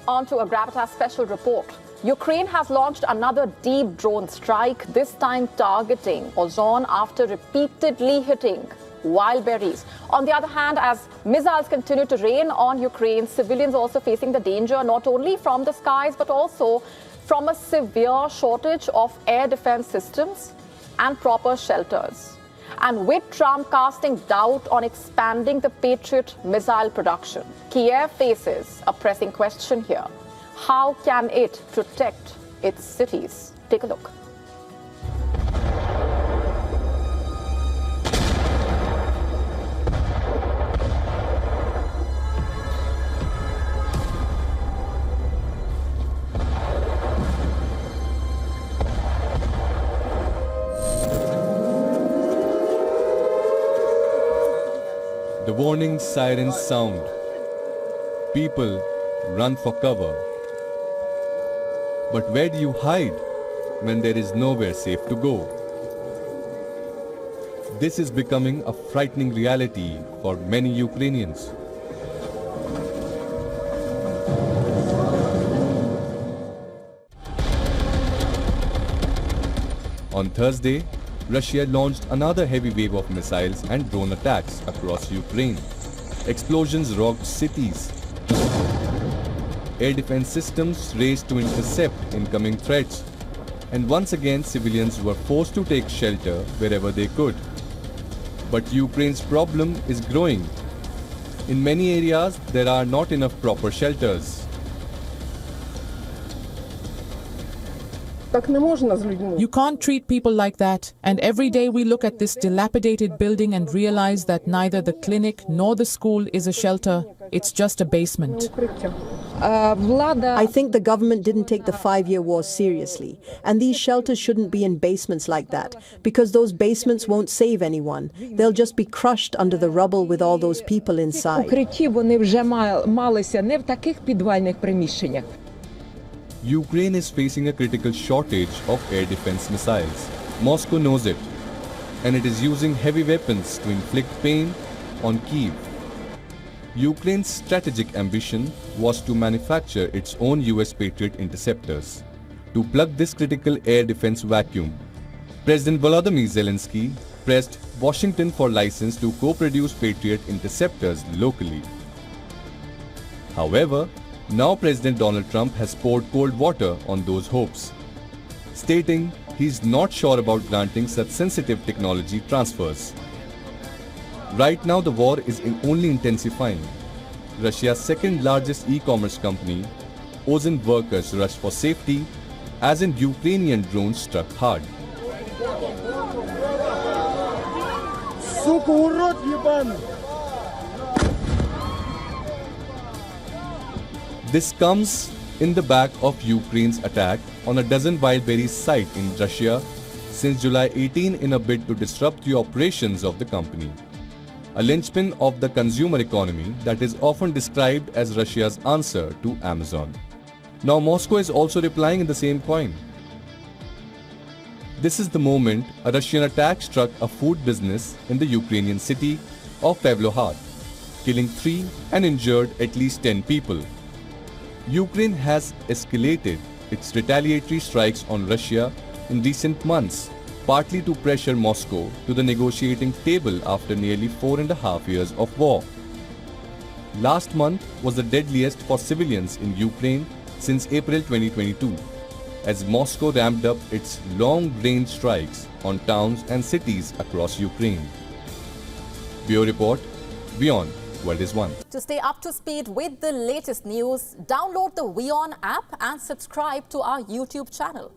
On to a Gravitas special report. Ukraine has launched another deep drone strike, this time targeting Ozon after repeatedly hitting wild berries. On the other hand, as missiles continue to rain on Ukraine, civilians also facing the danger not only from the skies but also from a severe shortage of air defense systems and proper shelters. And with Trump casting doubt on expanding the Patriot missile production, Kiev faces a pressing question here. How can it protect its cities? Take a look. The warning sirens sound. People run for cover. But where do you hide when there is nowhere safe to go? This is becoming a frightening reality for many Ukrainians. On Thursday, Russia launched another heavy wave of missiles and drone attacks across Ukraine. Explosions rocked cities. Air defense systems raced to intercept incoming threats. And once again, civilians were forced to take shelter wherever they could. But Ukraine's problem is growing. In many areas, there are not enough proper shelters. You can't treat people like that, and every day we look at this dilapidated building and realize that neither the clinic nor the school is a shelter, it's just a basement. I think the government didn't take the 5-year war seriously, and these shelters shouldn't be in basements like that, because those basements won't save anyone. They'll just be crushed under the rubble with all those people inside. Ukraine is facing a critical shortage of air defense missiles. Moscow knows it, and it is using heavy weapons to inflict pain on Kyiv. Ukraine's strategic ambition was to manufacture its own US Patriot interceptors. To plug this critical air defense vacuum, President Volodymyr Zelensky pressed Washington for license to co-produce Patriot interceptors locally. However, now President Donald Trump has poured cold water on those hopes, stating he's not sure about granting such sensitive technology transfers. Right now the war is only intensifying. Russia's second largest e-commerce company, Ozon workers rushed for safety as in Ukrainian drones struck hard. This comes in the back of Ukraine's attack on a dozen wild berries site in Russia since July 18 in a bid to disrupt the operations of the company. A linchpin of the consumer economy that is often described as Russia's answer to Amazon. Now Moscow is also replying in the same coin. This is the moment a Russian attack struck a food business in the Ukrainian city of Pavlohgrad, killing 3 and injured at least 10 people. Ukraine has escalated its retaliatory strikes on Russia in recent months, partly to pressure Moscow to the negotiating table after nearly 4.5 years of war. Last month was the deadliest for civilians in Ukraine since April 2022, as Moscow ramped up its long-range strikes on towns and cities across Ukraine. Bureau Report, Beyond World is One. To stay up to speed with the latest news, download the WION app and subscribe to our YouTube channel.